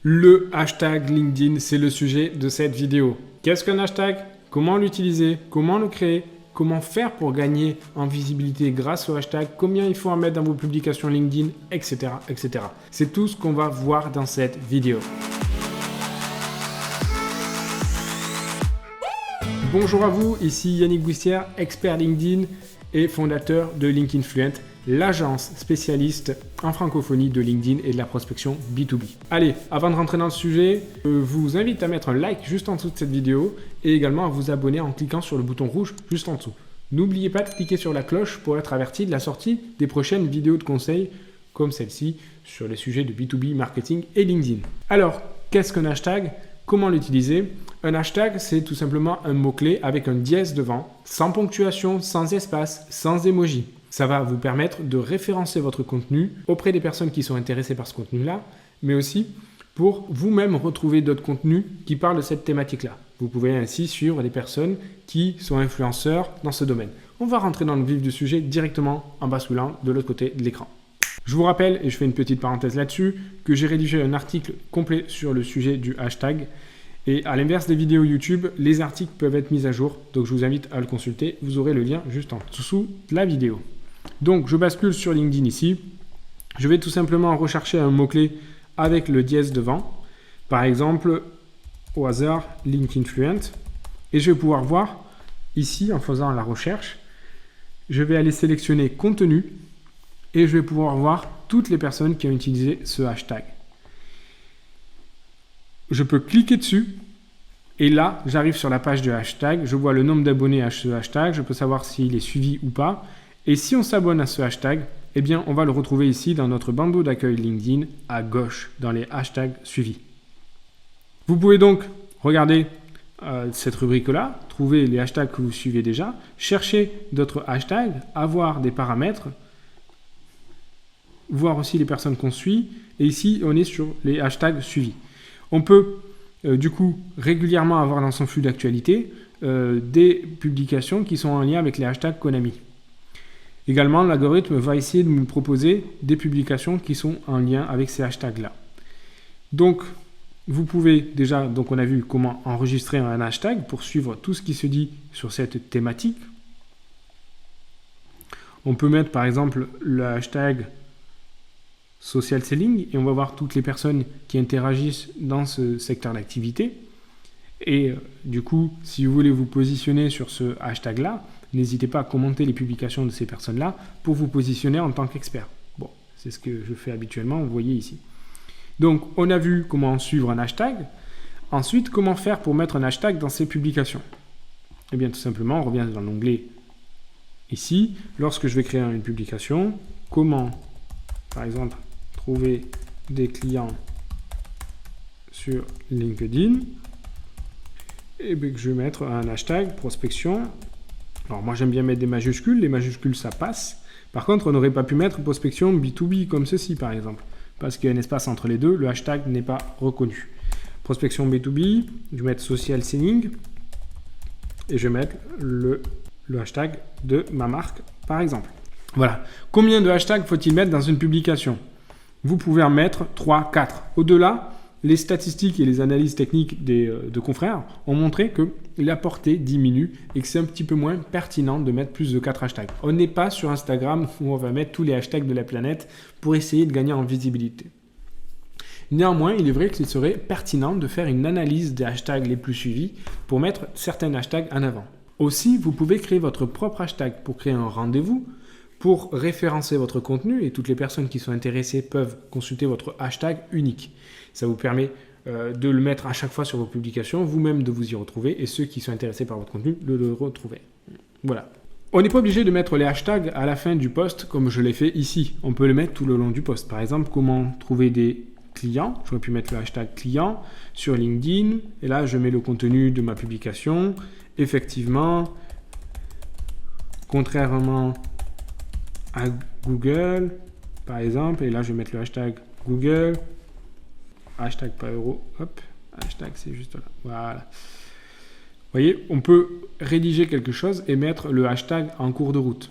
Le hashtag LinkedIn, c'est le sujet de cette vidéo. Qu'est-ce qu'un hashtag? Comment l'utiliser? Comment le créer? Comment faire pour gagner en visibilité grâce au hashtag? Combien il faut en mettre dans vos publications LinkedIn, etc. etc. C'est tout ce qu'on va voir dans cette vidéo. Bonjour à vous, ici Yannick Bouissière, expert LinkedIn et fondateur de LinkedIn Fluent, l'agence spécialiste en francophonie de LinkedIn et de la prospection B2B. Allez, avant de rentrer dans le sujet, je vous invite à mettre un like juste en dessous de cette vidéo et également à vous abonner en cliquant sur le bouton rouge juste en dessous. N'oubliez pas de cliquer sur la cloche pour être averti de la sortie des prochaines vidéos de conseils comme celle-ci sur les sujets de B2B, marketing et LinkedIn. Alors, qu'est-ce qu'un hashtag? Comment l'utiliser? Un hashtag, c'est tout simplement un mot-clé avec un dièse devant, sans ponctuation, sans espace, sans emoji. Ça va vous permettre de référencer votre contenu auprès des personnes qui sont intéressées par ce contenu-là, mais aussi pour vous-même retrouver d'autres contenus qui parlent de cette thématique-là. Vous pouvez ainsi suivre des personnes qui sont influenceurs dans ce domaine. On va rentrer dans le vif du sujet directement en basculant de l'autre côté de l'écran. Je vous rappelle, et je fais une petite parenthèse là-dessus, que j'ai rédigé un article complet sur le sujet du hashtag. Et à l'inverse des vidéos YouTube, les articles peuvent être mis à jour. Donc je vous invite à le consulter. Vous aurez le lien juste en dessous de la vidéo. Donc je bascule sur LinkedIn ici. Je vais tout simplement rechercher un mot-clé avec le dièse devant. Par exemple, au hasard, LinkedIn Fluent. Et je vais pouvoir voir ici, en faisant la recherche, je vais aller sélectionner contenu. Et je vais pouvoir voir toutes les personnes qui ont utilisé ce hashtag. Je peux cliquer dessus et là, j'arrive sur la page du hashtag. Je vois le nombre d'abonnés à ce hashtag. Je peux savoir s'il est suivi ou pas. Et si on s'abonne à ce hashtag, eh bien, on va le retrouver ici dans notre bandeau d'accueil LinkedIn à gauche, dans les hashtags suivis. Vous pouvez donc regarder cette rubrique-là, trouver les hashtags que vous suivez déjà, chercher d'autres hashtags, avoir des paramètres, voir aussi les personnes qu'on suit. Et ici, on est sur les hashtags suivis. On peut du coup régulièrement avoir dans son flux d'actualité des publications qui sont en lien avec les hashtags qu'on a mis. Également, l'algorithme va essayer de nous proposer des publications qui sont en lien avec ces hashtags-là. Donc, vous pouvez déjà, donc on a vu comment enregistrer un hashtag pour suivre tout ce qui se dit sur cette thématique. On peut mettre par exemple le hashtag social selling et on va voir toutes les personnes qui interagissent dans ce secteur d'activité. Et du coup, si vous voulez vous positionner sur ce hashtag-là, n'hésitez pas à commenter les publications de ces personnes-là pour vous positionner en tant qu'expert. Bon, c'est ce que je fais habituellement, vous voyez ici. Donc, on a vu comment suivre un hashtag. Ensuite, comment faire pour mettre un hashtag dans ces publications? Eh bien, tout simplement, on revient dans l'onglet ici. Lorsque je vais créer une publication, comment, par exemple, trouver des clients sur LinkedIn, et bien que je vais mettre un hashtag prospection. Alors moi j'aime bien mettre des majuscules, les majuscules ça passe. Par contre on n'aurait pas pu mettre prospection B2B comme ceci par exemple, parce qu'il y a un espace entre les deux, le hashtag n'est pas reconnu. Prospection B2B, je vais mettre social selling, et je vais mettre le hashtag de ma marque par exemple. Voilà. Combien de hashtags faut-il mettre dans une publication? Vous pouvez en mettre 3, 4. Au-delà, les statistiques et les analyses techniques de confrères ont montré que la portée diminue et que c'est un petit peu moins pertinent de mettre plus de 4 hashtags. On n'est pas sur Instagram où on va mettre tous les hashtags de la planète pour essayer de gagner en visibilité. Néanmoins, il est vrai qu'il serait pertinent de faire une analyse des hashtags les plus suivis pour mettre certains hashtags en avant. Aussi, vous pouvez créer votre propre hashtag pour créer un rendez-vous, pour référencer votre contenu et toutes les personnes qui sont intéressées peuvent consulter votre hashtag unique. Ça vous permet de le mettre à chaque fois sur vos publications, vous-même de vous y retrouver et ceux qui sont intéressés par votre contenu de le retrouver. Voilà. On n'est pas obligé de mettre les hashtags à la fin du post comme je l'ai fait ici. On peut le mettre tout le long du post. Par exemple, comment trouver des clients. J'aurais pu mettre le hashtag client sur LinkedIn et là je mets le contenu de ma publication. Effectivement, contrairement à Google, par exemple, et là je vais mettre le hashtag Google, hashtag pas euro, hop, hashtag c'est juste là, voilà. Vous voyez, on peut rédiger quelque chose et mettre le hashtag en cours de route.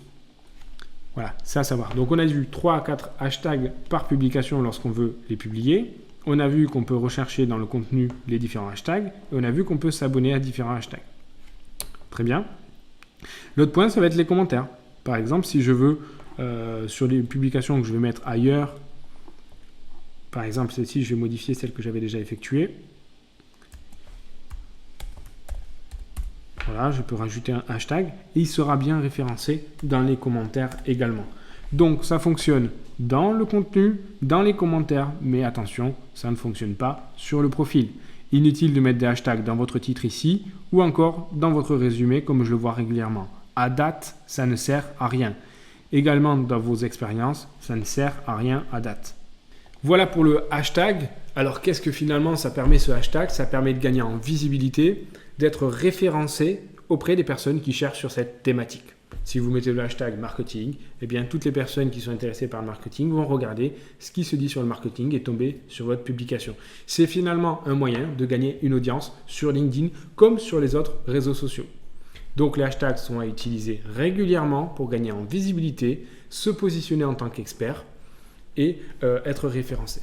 Voilà, c'est à savoir. Donc on a vu 3 à 4 hashtags par publication lorsqu'on veut les publier. on a vu qu'on peut rechercher dans le contenu les différents hashtags, et on a vu qu'on peut s'abonner à différents hashtags. Très bien. L'autre point, ça va être les commentaires. Par exemple, si je veux, sur les publications que je vais mettre ailleurs, par exemple, celle-ci, je vais modifier celle que j'avais déjà effectuée. Voilà, je peux rajouter un hashtag et il sera bien référencé dans les commentaires également. Donc, ça fonctionne dans le contenu, dans les commentaires, mais attention, ça ne fonctionne pas sur le profil. Inutile de mettre des hashtags dans votre titre ici ou encore dans votre résumé comme je le vois régulièrement. À date, ça ne sert à rien. Également dans vos expériences, ça ne sert à rien à date. Voilà pour le hashtag. Alors qu'est-ce que finalement ça permet ce hashtag? Ça permet de gagner en visibilité, d'être référencé auprès des personnes qui cherchent sur cette thématique. Si vous mettez le hashtag marketing, eh bien toutes les personnes qui sont intéressées par le marketing vont regarder ce qui se dit sur le marketing et tomber sur votre publication. C'est finalement un moyen de gagner une audience sur LinkedIn comme sur les autres réseaux sociaux. Donc les hashtags sont à utiliser régulièrement pour gagner en visibilité, se positionner en tant qu'expert et être référencé.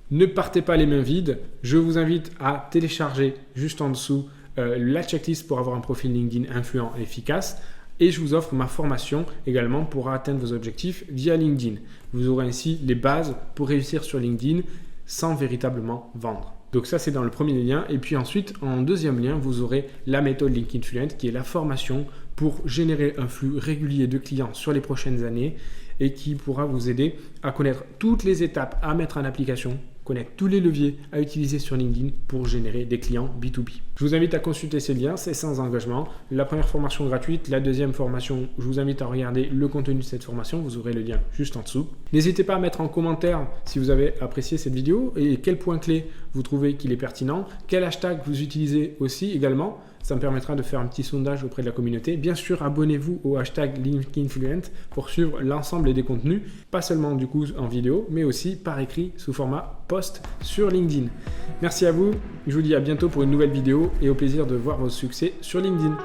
Ne partez pas les mains vides. Je vous invite à télécharger juste en dessous la checklist pour avoir un profil LinkedIn influent et efficace. Et je vous offre ma formation également pour atteindre vos objectifs via LinkedIn. Vous aurez ainsi les bases pour réussir sur LinkedIn sans véritablement vendre. Donc ça, c'est dans le premier lien. Et puis ensuite, en deuxième lien, vous aurez la méthode LinkedIn Fluent qui est la formation pour générer un flux régulier de clients sur les prochaines années et qui pourra vous aider à connaître toutes les étapes à mettre en application, connaître tous les leviers à utiliser sur LinkedIn pour générer des clients B2B. Je vous invite à consulter ces liens, c'est sans engagement. La première formation gratuite, la deuxième formation, je vous invite à regarder le contenu de cette formation, vous aurez le lien juste en dessous. N'hésitez pas à mettre en commentaire si vous avez apprécié cette vidéo et quel point clé vous trouvez qu'il est pertinent, quel hashtag vous utilisez aussi également. Ça me permettra de faire un petit sondage auprès de la communauté. Bien sûr, abonnez-vous au hashtag LinkedIn Fluent pour suivre l'ensemble des contenus, pas seulement du coup en vidéo, mais aussi par écrit sous format post sur LinkedIn. Merci à vous, je vous dis à bientôt pour une nouvelle vidéo et au plaisir de voir vos succès sur LinkedIn.